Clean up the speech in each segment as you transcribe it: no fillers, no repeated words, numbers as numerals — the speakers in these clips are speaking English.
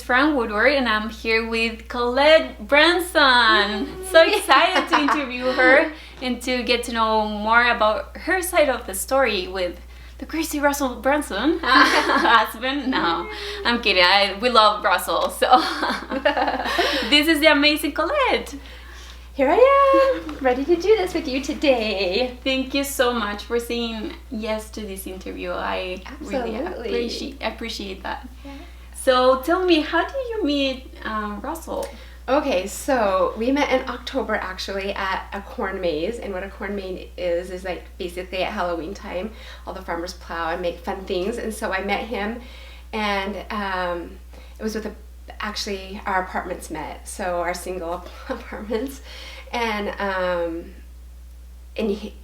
from Woodward, and I'm here with Collette Brunson. So excited to interview her and to get to know more about her side of the story with the crazy Russell Brunson husband. No, I'm kidding. We love Russell. So this is the amazing Collette. Here I am, ready to do this with you today. Thank you so much for saying yes to this interview. I Absolutely. really appreciate that. Yeah. So tell me, how did you meet Russell? Okay, so we met in October actually at a corn maze, and what a corn maze is like basically at Halloween time, all the farmers plow and make fun things, and so I met him, and it was with actually our apartments met, so our single apartments, and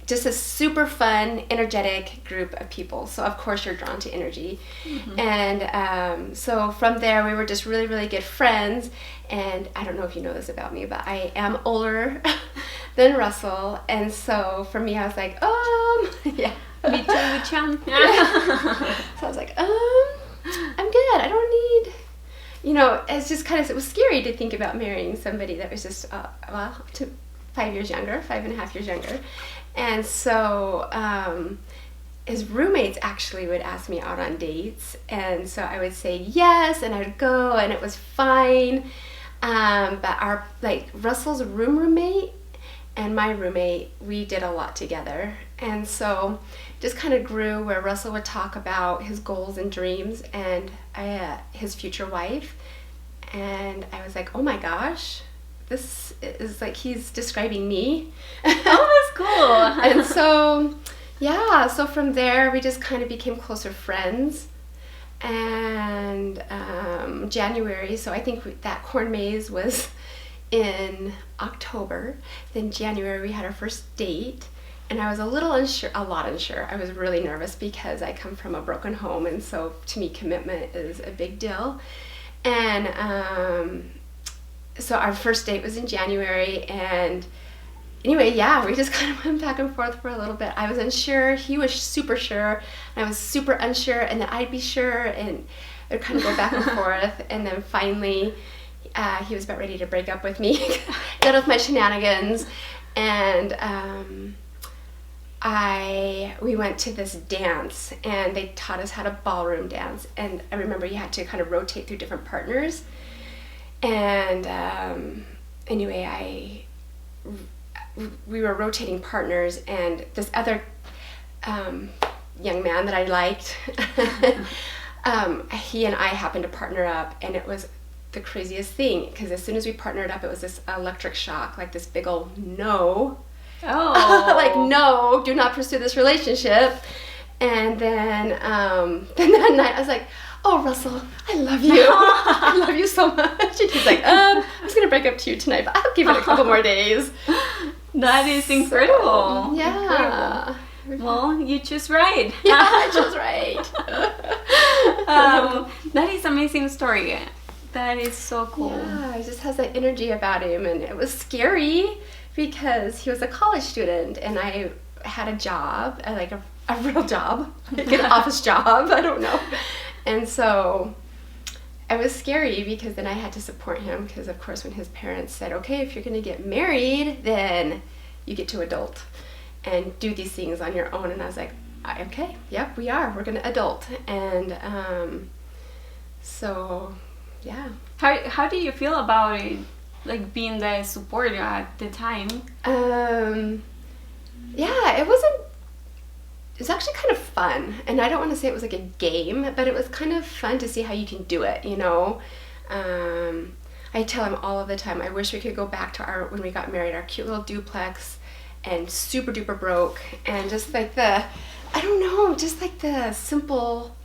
just a super fun, energetic group of people. So of course you're drawn to energy. Mm-hmm. And so from there we were just really, really good friends. And I don't know if you know this about me, but I am older than Russell. And so for me, I was like, yeah. Me too, champ. So I was like, I'm good. I don't need, it's just it was scary to think about marrying somebody that was just, 5.5 years younger. And so his roommates actually would ask me out on dates, and so I would say yes, and I'd go, and it was fine. But Russell's roommate and my roommate, we did a lot together, and so just kind of grew where Russell would talk about his goals and dreams and his future wife, and I was like, oh my gosh, this is like he's describing me. Oh, that's cool. And so, yeah, so from there we just kind of became closer friends. And January, so I think that corn maze was in October. Then January we had our first date, and I was a lot unsure. I was really nervous because I come from a broken home, and so to me commitment is a big deal. And so our first date was in January, and anyway, yeah, we just kind of went back and forth for a little bit. I was unsure, he was super sure, and I was super unsure, and then I'd be sure, and it would kind of go back and forth. And then finally, he was about ready to break up with me, done with my shenanigans, and we went to this dance, and they taught us how to ballroom dance, and I remember you had to kind of rotate through different partners. And anyway, we were rotating partners, and this other young man that I liked, he and I happened to partner up, and it was the craziest thing, because as soon as we partnered up, it was this electric shock, like this big old no. Oh. Like, no, do not pursue this relationship. And then that night I was like, oh, Russell, I love you. I love you so much. And he's like, I was going to break up to you tonight, but I'll give it a couple more days. That is incredible. So, yeah. Incredible. Well, you chose right. Yeah, I chose right. That is an amazing story. That is so cool. Yeah, he just has that energy about him, and it was scary because he was a college student, and I had a job, like a real job, like an office job, I don't know. And so it was scary because then I had to support him, because of course when his parents said, okay, if you're going to get married, then you get to adult and do these things on your own. And I was like, okay, yep, we're going to adult. And so, yeah. How do you feel about it, like being the support at the time? Yeah, it was actually kind of fun, and I don't want to say it was like a game, but it was kind of fun to see how you can do it, I tell him all of the time, I wish we could go back to when we got married, our cute little duplex, and super duper broke, and just like the simple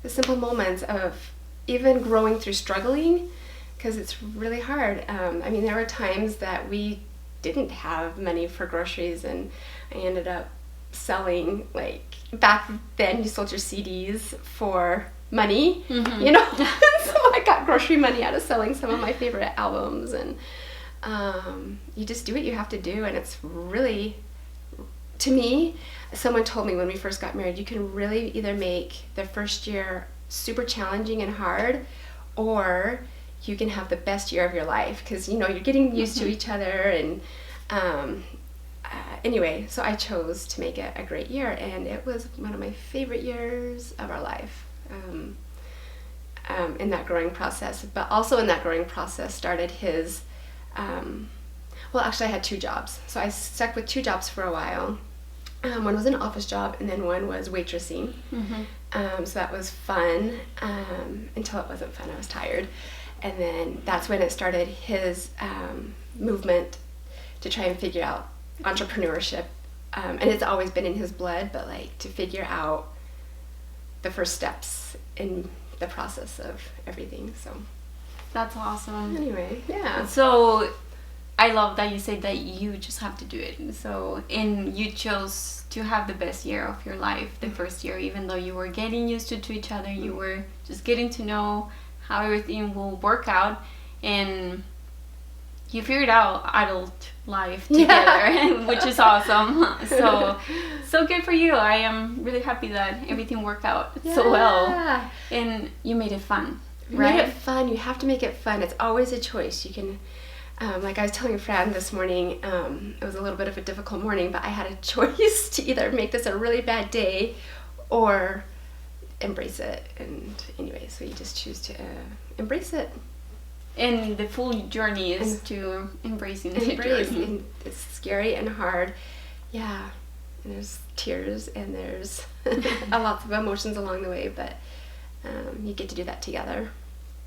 moments of even growing through struggling, because it's really hard. There were times that we didn't have money for groceries, and I ended up selling, like, back then you sold your CDs for money, mm-hmm. So I got grocery money out of selling some of my favorite albums, and you just do what you have to do, and it's really, to me, someone told me when we first got married, you can really either make the first year super challenging and hard, or you can have the best year of your life, because you know you're getting used to each other. And anyway, so I chose to make it a great year, and it was one of my favorite years of our life. In that growing process, but also in that growing process started his, well, actually I had 2 jobs. So I stuck with 2 jobs for a while. One was an office job, and then one was waitressing. So that was fun, until it wasn't fun. I was tired. And then that's when it started his movement to try and figure out entrepreneurship. And it's always been in his blood, but like to figure out the first steps in the process of everything. So That's awesome. anyway, yeah. So I love that you said that you just have to do it. So, and you chose to have the best year of your life the first year, even though you were getting used to each other, you were just getting to know how everything will work out, and you figured out adult life together, which is awesome. So good for you. I am really happy that everything worked out so well, and you made it fun. Right? Make it fun. You have to make it fun. It's always a choice. You can, like I was telling Fran this morning, it was a little bit of a difficult morning, but I had a choice to either make this a really bad day or embrace it. And anyway, so you just choose to embrace it. And the full journey is to embracing the journey. And it's scary and hard. Yeah. And there's tears and there's lots of emotions along the way, but you get to do that together.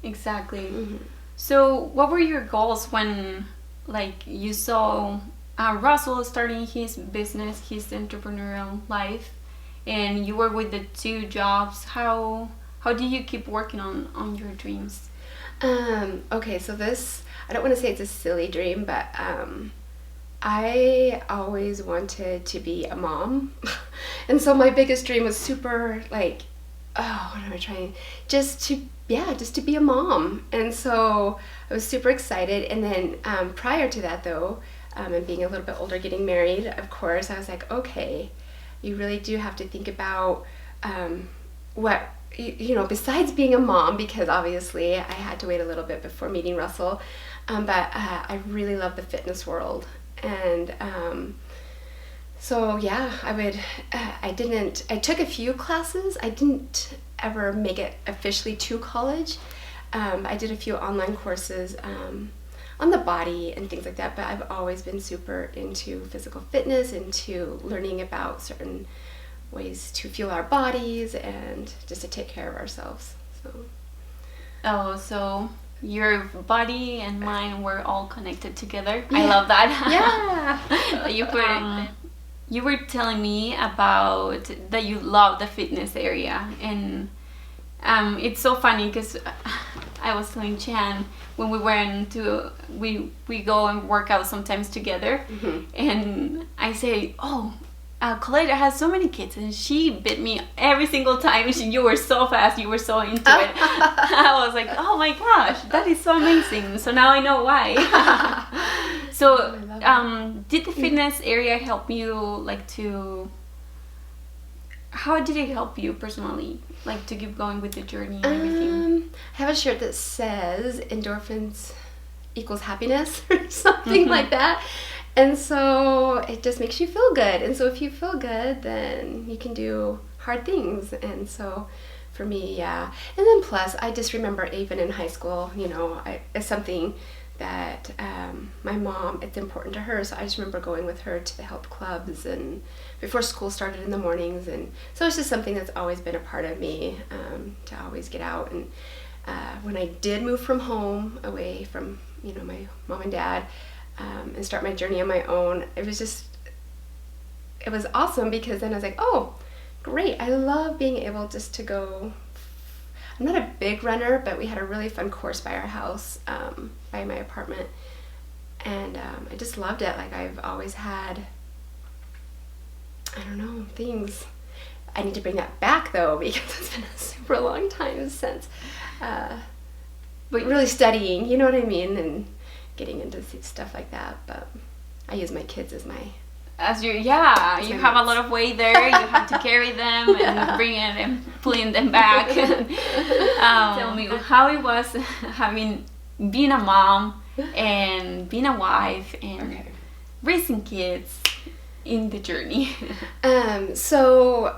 Exactly. So what were your goals when, like, you saw Russell starting his business, his entrepreneurial life, and you were with the 2 jobs? How do you keep working on your dreams? Okay, so this, I don't want to say it's a silly dream, but I always wanted to be a mom. And so my biggest dream was super, like, oh, what am I trying? Just to be a mom. And so I was super excited. And then prior to that, though, and being a little bit older, getting married, of course, I was like, okay, you really do have to think about what, you know, besides being a mom, because obviously I had to wait a little bit before meeting Russell, but I really love the fitness world. And so yeah, I took a few classes. I didn't ever make it officially to college. I did a few online courses on the body and things like that, but I've always been super into physical fitness, into learning about certain ways to fuel our bodies and just to take care of ourselves. So your body and mind were all connected together. I love that. Yeah. You were telling me about that you love the fitness area, and it's so funny because I was telling Chan when we go and work out sometimes together, and I say, oh, Collette has so many kids, and she bit me every single time. You were so fast, you were so into it. I was like, oh my gosh, that is so amazing. So now I know why. So did the fitness area help you, like, how did it help you personally, like, to keep going with the journey and everything? I have a shirt that says endorphins equals happiness or something like that. And so it just makes you feel good. And so if you feel good, then you can do hard things. And so for me, yeah. And then plus, I just remember even in high school, you know, it's something that my mom, it's important to her. So I just remember going with her to the health clubs and before school started in the mornings. And so it's just something that's always been a part of me, to always get out. And when I did move from home, away from, you know, my mom and dad, and start my journey on my own, it was awesome, because then I was like, oh, great, I love being able just to go. I'm not a big runner, but we had a really fun course by our house, by my apartment, and I just loved it. Like, I've always had, I don't know, things. I need to bring that back, though, because it's been a super long time since, but really studying, you know what I mean, and getting into stuff like that. But I use my kids as my As you have a lot of weight there. You have to carry them and bring it and pulling them back. Tell me how it was being a mom and being a wife and raising kids in the journey. So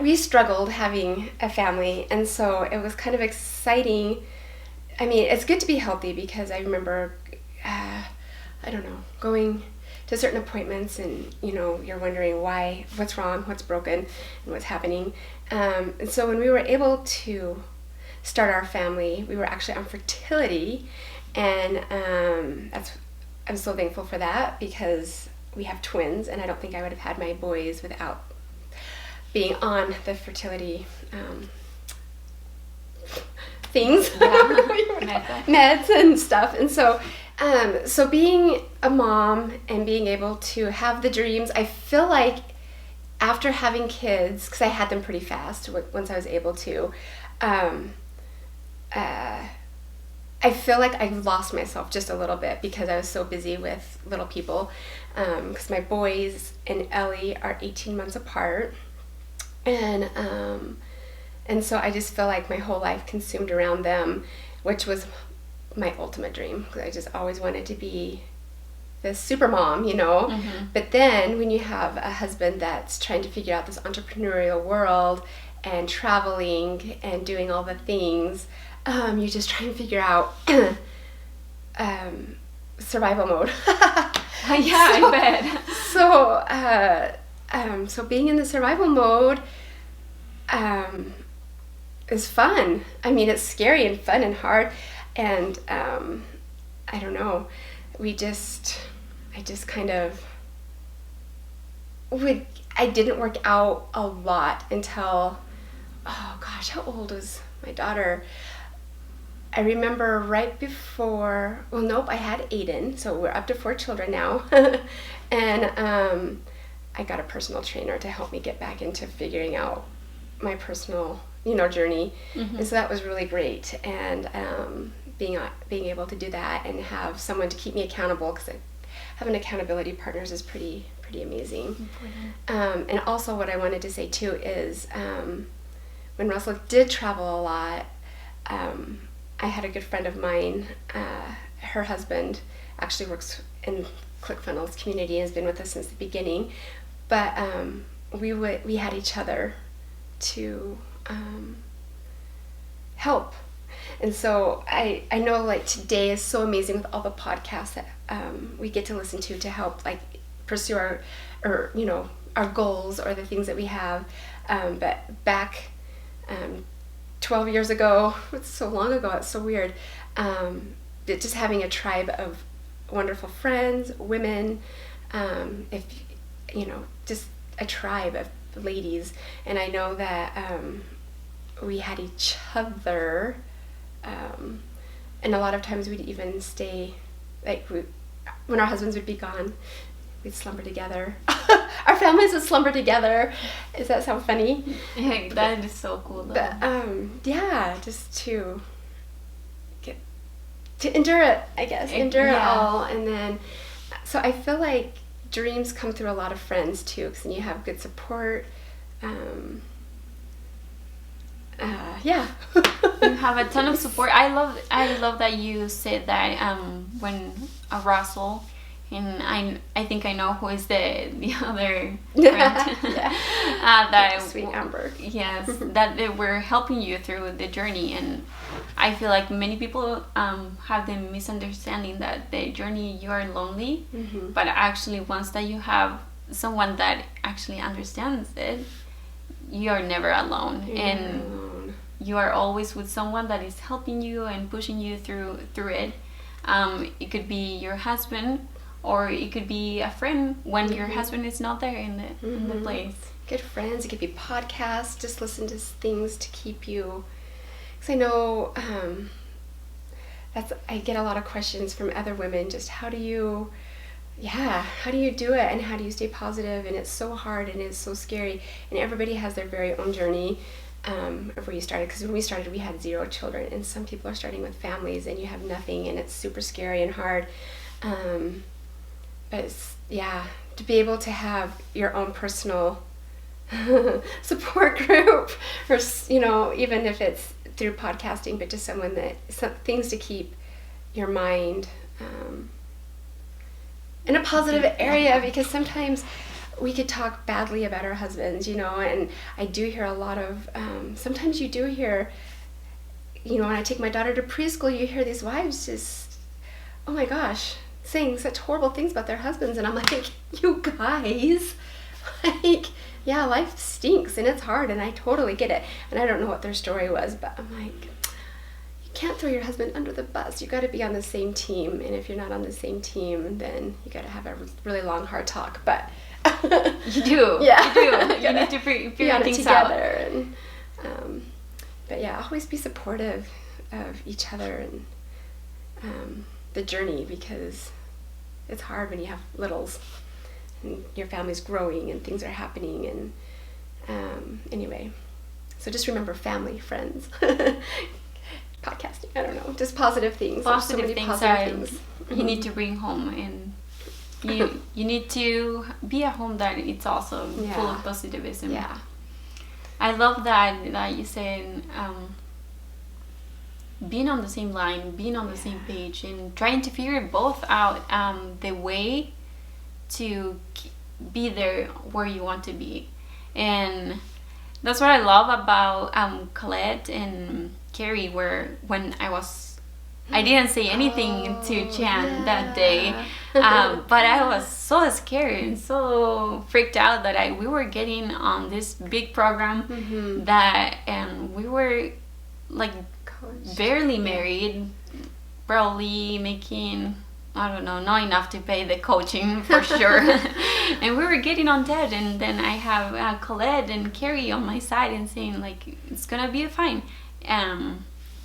we struggled having a family, and so it was kind of exciting. I mean, it's good to be healthy because I remember, going to certain appointments and, you're wondering what's wrong, what's broken, and what's happening. And so when we were able to start our family, we were actually on fertility, and I'm so thankful for that because we have twins, and I don't think I would have had my boys without being on the fertility things, meds and stuff. And so so being a mom and being able to have the dreams, I feel like after having kids, because I had them pretty fast once I was able to, I feel like I lost myself just a little bit because I was so busy with little people, because my boys and Ellie are 18 months apart, and so I just feel like my whole life consumed around them, which was my ultimate dream, because I just always wanted to be the super mom, Mm-hmm. But then when you have a husband that's trying to figure out this entrepreneurial world and traveling and doing all the things, you just try and figure out survival mode. I bet. So being in the survival mode is fun. I mean, it's scary and fun and hard, and I don't know. I just kind of I didn't work out a lot until, oh gosh, how old was my daughter? I remember right before, I had Aiden, so we're up to 4 children now. And I got a personal trainer to help me get back into figuring out my personal, journey. Mm-hmm. And so that was really great. And being able to do that and have someone to keep me accountable, because having accountability partners is pretty amazing. And also what I wanted to say too is when Russell did travel a lot, I had a good friend of mine, her husband actually works in ClickFunnels community and has been with us since the beginning, but we had each other to help. And so I know like today is so amazing with all the podcasts that we get to listen to help like pursue our goals or the things that we have. But back 12 years ago, it's so long ago, it's so weird, just having a tribe of wonderful friends, women, just a tribe of ladies. And I know that we had each other, and a lot of times we'd even stay, when our husbands would be gone, we'd slumber together. Our families would slumber together. Does that sound funny? Yeah, that is so cool though. But just to endure it, I guess. Endure it all. And then, so I feel like dreams come through a lot of friends too, because then you have good support. You have a ton of support. I love that you said that when Russell, and I think I know who is the other friend. That sweet Amber. Yes, that they were helping you through the journey. And I feel like many people have the misunderstanding that the journey, you are lonely, Mm-hmm. but actually once that you have someone that actually understands it, you are never alone. You are always with someone that is helping you and pushing you through it. It could be your husband, or it could be a friend when your husband is not there in the place. Good friends. It could be podcasts. Just listen to things to keep you. Because I know I get a lot of questions from other women. Just how do you do it, and how do you stay positive? And it's so hard and it's so scary. And everybody has their very own journey of where you started. Because when we started, we had 0 children, and some people are starting with families, and you have nothing, and it's super scary and hard. but it's, to be able to have your own personal support group, or, you know, even if it's through podcasting, but just someone things to keep your mind in a positive area, because sometimes we could talk badly about our husbands, you know, and I do hear a lot of, sometimes you do hear, you know, when I take my daughter to preschool, you hear these wives just, oh my gosh, saying such horrible things about their husbands, and I'm like, you guys, like, yeah, life stinks and it's hard, and I totally get it, and I don't know what their story was, but I'm like, you can't throw your husband under the bus. You got to be on the same team, and if you're not on the same team, then you got to have a really long, hard talk. But you do, yeah, you do. You need to figure things together, and but yeah, always be supportive of each other and the journey, because it's hard when you have littles and your family's growing and things are happening, and anyway, so just remember family, friends, podcasting, I don't know, just positive things. Positive things you need to bring home, and you need to be a home that it's also full of positivism. Yeah, I love that you said being on the same line, being on the same page, and trying to figure both out, the way to be there where you want to be. And that's what I love about Collette and Carrie, where when I didn't say anything to Chan that day, but I was so scared and so freaked out that we were getting on this big program that, and we were like barely married, probably making, I don't know, not enough to pay the coaching for sure. And we were getting on debt, and then I have Collette and Carrie on my side and saying, like, it's gonna be fine.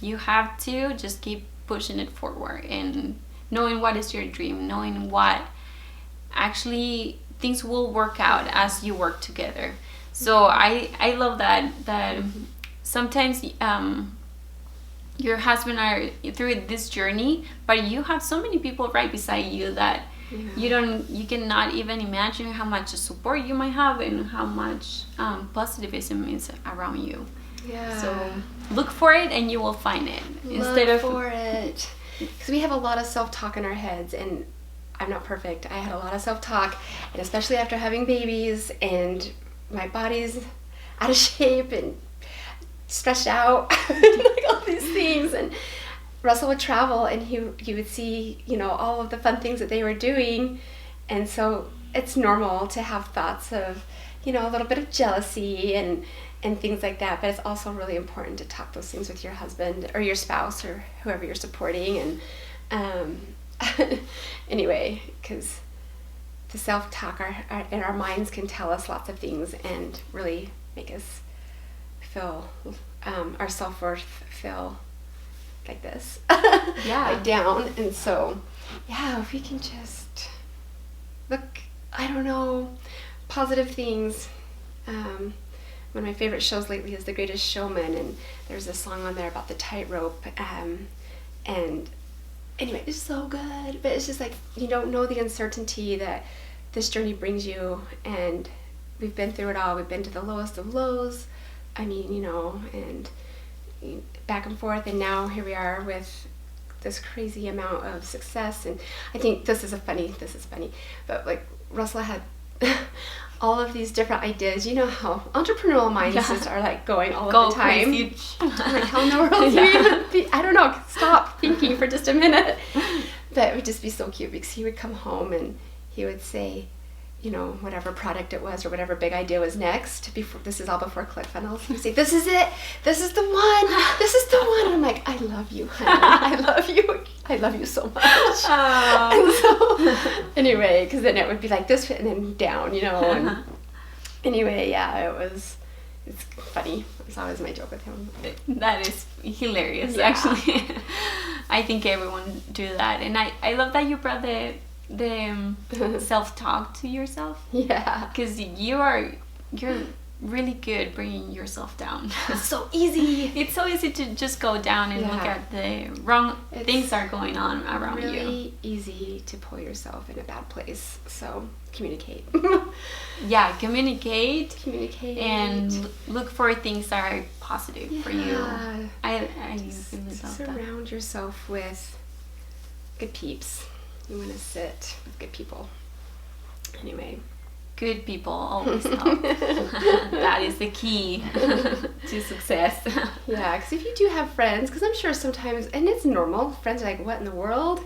You have to just keep pushing it forward, and knowing what is your dream, knowing what actually things will work out as you work together. So I love that sometimes your husband are through this journey, but you have so many people right beside you that you cannot even imagine how much support you might have and how much positivism is around you. Yeah. So look for it and you will find it. Look for it. Because we have a lot of self-talk in our heads, and I'm not perfect. I had a lot of self-talk, and especially after having babies, and my body's out of shape and stretched out, like all these things. And Russell would travel, and he would see, you know, all of the fun things that they were doing, and so it's normal to have thoughts of, you know, a little bit of jealousy and things like that. But it's also really important to talk those things with your husband or your spouse or whoever you're supporting. And anyway, because the self-talk in our minds can tell us lots of things and really make us feel our self-worth feel like this, like down. And so if we can just look, I don't know, positive things. One of my favorite shows lately is The Greatest Showman, and there's a song on there about the tightrope, and anyway, it's so good. But it's just like, you don't know the uncertainty that this journey brings you, and we've been through it all. We've been to the lowest of lows, I mean, you know, and back and forth, and now here we are with this crazy amount of success. And I think this is funny, but like Russell had all of these different ideas. You know how entrepreneurial minds just are like going all of the time. I'm like, how in the world do you even think? I don't know, stop thinking for just a minute. But it would just be so cute, because he would come home and he would say, you know, whatever product it was or whatever big idea was next, this is all before ClickFunnels, he would say, this is it, this is the one, this is the one. And I'm like, I love you, honey. I love you so much. And so, anyway, because then it would be like this and then down, you know. And anyway, it's funny. It's always my joke with him. That is hilarious, actually. I think everyone do that. And I love that you brought the self-talk to yourself. Yeah. Because you're really good bringing yourself down. It's so easy. It's so easy to just go down and look at the wrong things are going on around you. It's really easy to pull yourself in a bad place. So communicate. Yeah, communicate. And look for things that are positive for you. I really love that. Surround yourself with good peeps. You want to sit with good people. Anyway. Good people always help. That is the key to success. Yeah, because if you do have friends, because I'm sure sometimes, and it's normal, friends are like, what in the world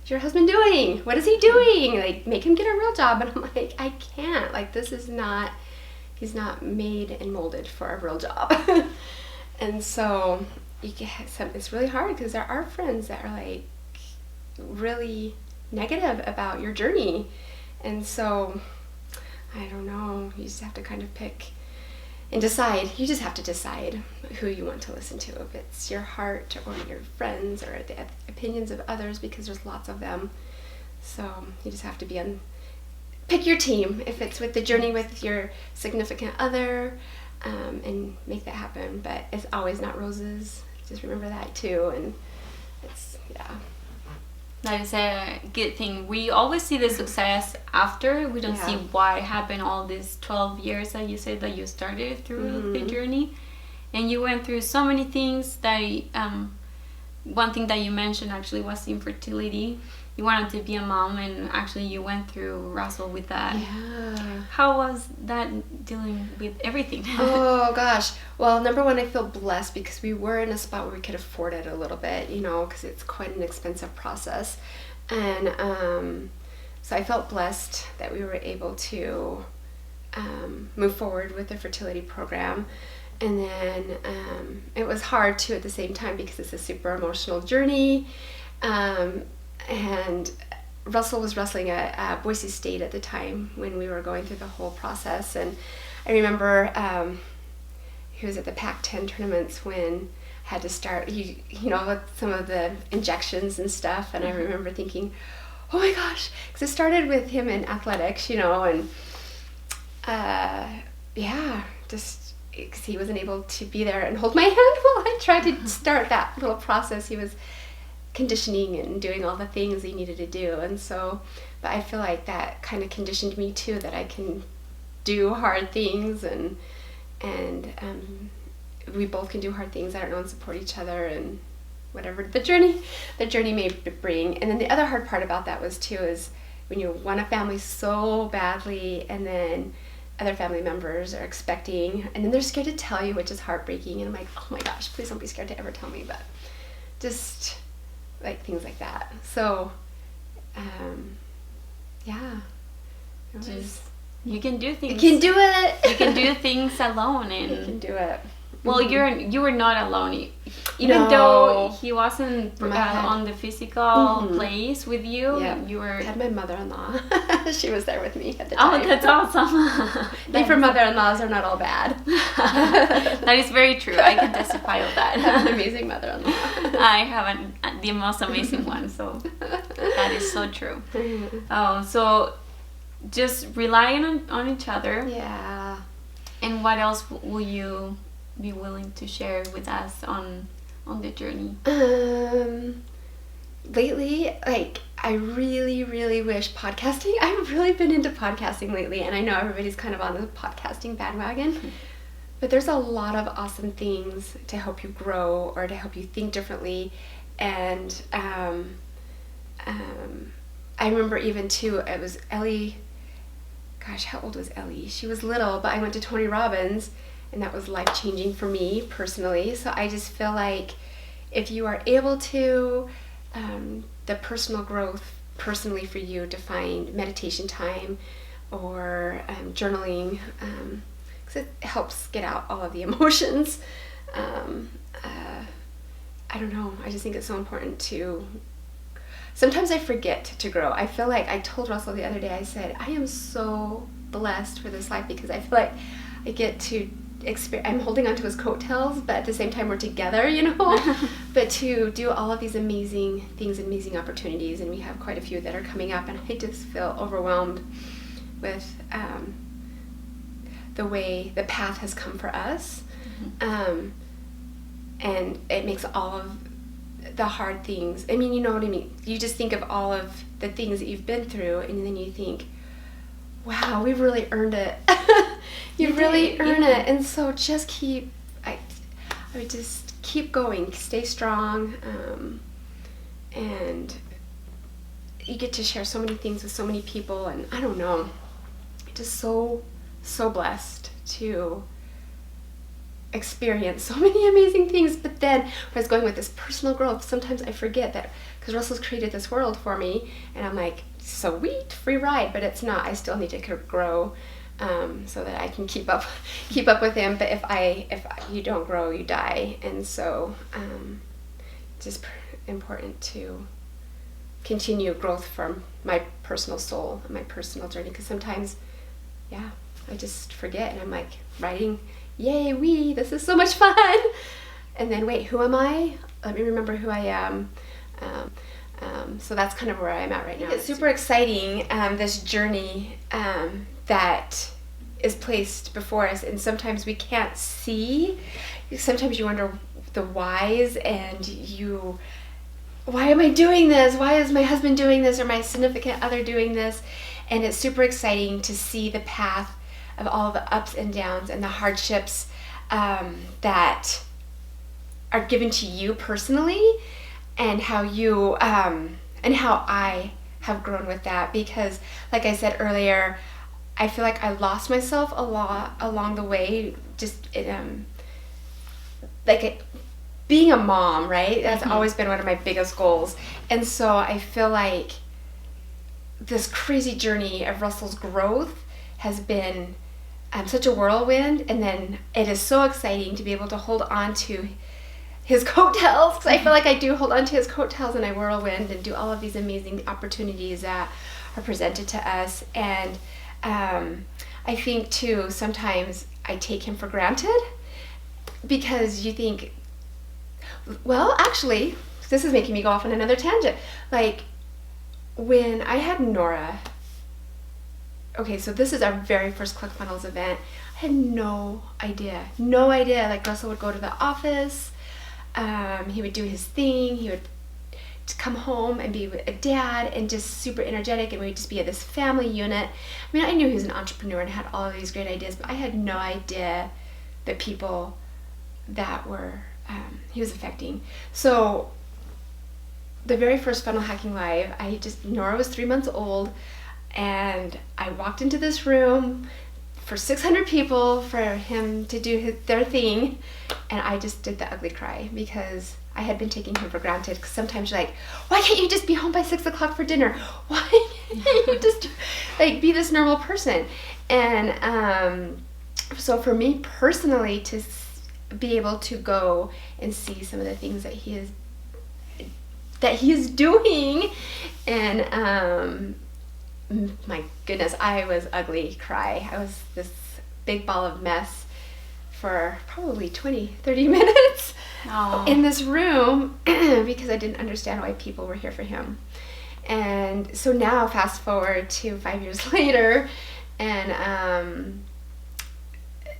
is your husband doing? What is he doing? Like, make him get a real job. And I'm like, I can't. Like, this is not, he's not made and molded for a real job. And so it's really hard because there are friends that are like really negative about your journey. And so I don't know, you just have to kind of pick and decide. You just have to decide who you want to listen to, if it's your heart or your friends or the opinions of others, because there's lots of them. So you just have to pick your team, if it's with the journey with your significant other, and make that happen. But it's always not roses. Just remember that too. And it's, yeah. That is a good thing. We always see the success after. We don't see what happened all these 12 years that you said that you started through the journey. And you went through so many things that, one thing that you mentioned actually was infertility. You wanted to be a mom, and actually you went through Russell with that. Yeah. How was that dealing with everything? Oh gosh. Well, number one, I feel blessed because we were in a spot where we could afford it a little bit, because it's quite an expensive process. And so I felt blessed that we were able to move forward with the fertility program. And then it was hard too at the same time because it's a super emotional journey. And Russell was wrestling at Boise State at the time when we were going through the whole process. And I remember he was at the Pac-10 tournaments when I had to start, with some of the injections and stuff. And I remember thinking, oh my gosh, because it started with him in athletics, and just because he wasn't able to be there and hold my hand while I tried to start that little process. He was conditioning and doing all the things he needed to do. And so, but I feel like that kind of conditioned me too, that I can do hard things, and we both can do hard things, I don't know, and support each other and whatever the journey may bring. And then the other hard part about that was too, is when you want a family so badly, and then other family members are expecting, and then they're scared to tell you, which is heartbreaking. And I'm like, oh my gosh, please don't be scared to ever tell me. But just like things like that. So, you can do things. You can do it. You can do things alone, and you can do it. Well, you were not alone, even though he wasn't on the physical place with you. Yeah. You were. I had my mother-in-law. She was there with me at the time. Oh, that's awesome. They for mother-in-laws are not all bad. That is very true. I can testify of that. I have an amazing mother-in-law. I have the most amazing one. So that is so true. So just relying on each other. Yeah. And what else will you be willing to share with us on the journey? Lately, like, I really, really wish podcasting. I've really been into podcasting lately, and I know everybody's kind of on the podcasting bandwagon, but there's a lot of awesome things to help you grow or to help you think differently. And I remember even too, it was Ellie. Gosh, how old was Ellie? She was little, but I went to Tony Robbins, and that was life-changing for me personally. So I just feel like if you are able to, the personal growth personally for you, to find meditation time or journaling, because it helps get out all of the emotions. I don't know. I just think it's so important to... Sometimes I forget to grow. I feel like I told Russell the other day, I said, I am so blessed for this life because I feel like I get to I'm holding onto his coattails, but at the same time we're together, but to do all of these amazing things, amazing opportunities, and we have quite a few that are coming up, and I just feel overwhelmed with the way the path has come for us. And it makes all of the hard things, I mean, you know what I mean? You just think of all of the things that you've been through, and then you think, wow, we've really earned it. You really earned it. And so just I would just keep going, stay strong, and you get to share so many things with so many people, and I don't know, just so blessed to experience so many amazing things. But then when I was going with this personal growth, sometimes I forget that, because Russell's created this world for me, and I'm like, sweet, free ride, but it's not. I still need to grow, so that I can keep up with him. But if you don't grow, you die. And so just important to continue growth from my personal soul and my personal journey, because sometimes I just forget, and I'm like writing, yay, this is so much fun, and then wait, who am I? Let me remember who I am. So that's kind of where I'm at right now. It's super exciting, this journey that is placed before us, and sometimes we can't see. Sometimes you wonder the whys, and why am I doing this? Why is my husband doing this, or my significant other doing this? And it's super exciting to see the path of all the ups and downs and the hardships that are given to you personally, and how I have grown with that. Because like I said earlier, I feel like I lost myself a lot along the way, just being a mom, right? That's always been one of my biggest goals. And so I feel like this crazy journey of Russell's growth has been such a whirlwind, and then it is so exciting to be able to hold on to his coattails, because I feel like I do hold on to his coattails, and I whirlwind and do all of these amazing opportunities that are presented to us. And I think too, sometimes I take him for granted, because you think, well, actually, this is making me go off on another tangent. Like, when I had Nora, okay, so this is our very first ClickFunnels event. I had no idea. Like, Russell would go to the office, he would do his thing, he would come home and be with a dad, and just super energetic, and we'd just be at this family unit. I mean, I knew he was an entrepreneur and had all of these great ideas, but I had no idea the people that were he was affecting. So the very first Funnel Hacking Live, Nora was 3 months old, and I walked into this room for 600 people for him to do their thing, and I just did the ugly cry, because I had been taking him for granted. Because sometimes you're like, why can't you just be home by 6 o'clock for dinner? Why can't you just be this normal person? And so for me personally, to be able to go and see some of the things that he is doing, and my goodness, I was ugly cry. I was this big ball of mess for probably 20-30 minutes in this room, because I didn't understand why people were here for him. And so now, fast forward to 5 years later, and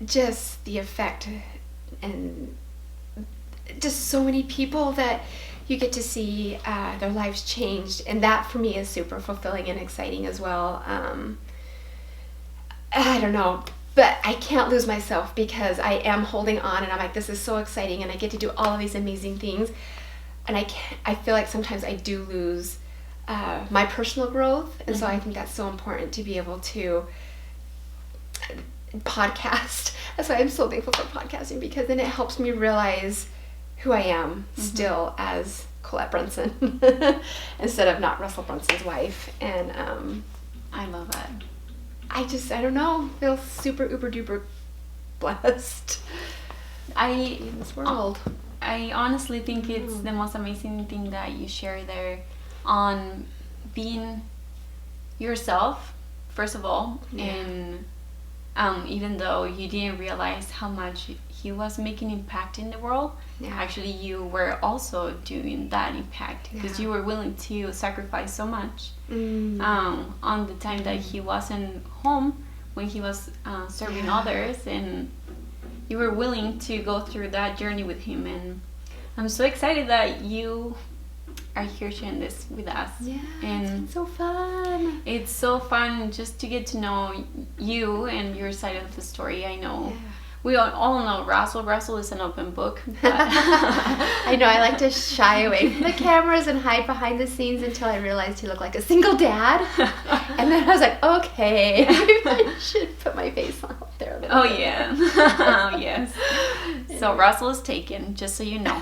just the effect, and just so many people that you get to see their lives changed, and that for me is super fulfilling and exciting as well. I don't know, but I can't lose myself, because I am holding on, and I'm like, this is so exciting, and I get to do all of these amazing things, and I feel like sometimes I do lose my personal growth, and so I think that's so important to be able to podcast. That's why I'm so thankful for podcasting, because then it helps me realize who I am still as Collette Brunson instead of not Russell Brunson's wife. And I love that. I don't know, feel super uber duper blessed in this world. I honestly think it's the most amazing thing that you share there on being yourself, first of all, and even though you didn't realize how much he was making impact in the world, actually you were also doing that impact, because you were willing to sacrifice so much on the time that he wasn't home when he was serving others, and you were willing to go through that journey with him. And I'm so excited that you are here sharing this with us. Yeah, and it's so fun. It's so fun just to get to know you and your side of the story. I know we all know Russell. Russell is an open book. But I know, I like to shy away from the cameras and hide behind the scenes until I realized he looked like a single dad. And then I was like, okay, maybe I should put my face out there a little bit. Yeah. Oh, yes. So Russell is taken, just so you know.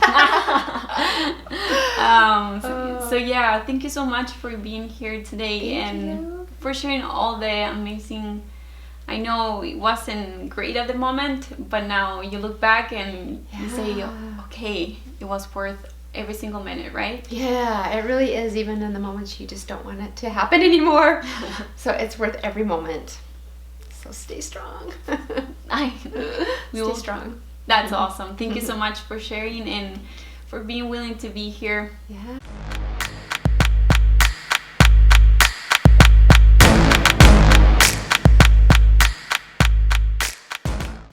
So yeah, thank you so much for being here today and for sharing all the amazing. I know it wasn't great at the moment, but now you look back and you say, okay, it was worth every single minute, right? Yeah, it really is, even in the moments you just don't want it to happen anymore. So it's worth every moment. So stay strong. Stay strong. That's awesome. Thank you so much for sharing and for being willing to be here. Yeah.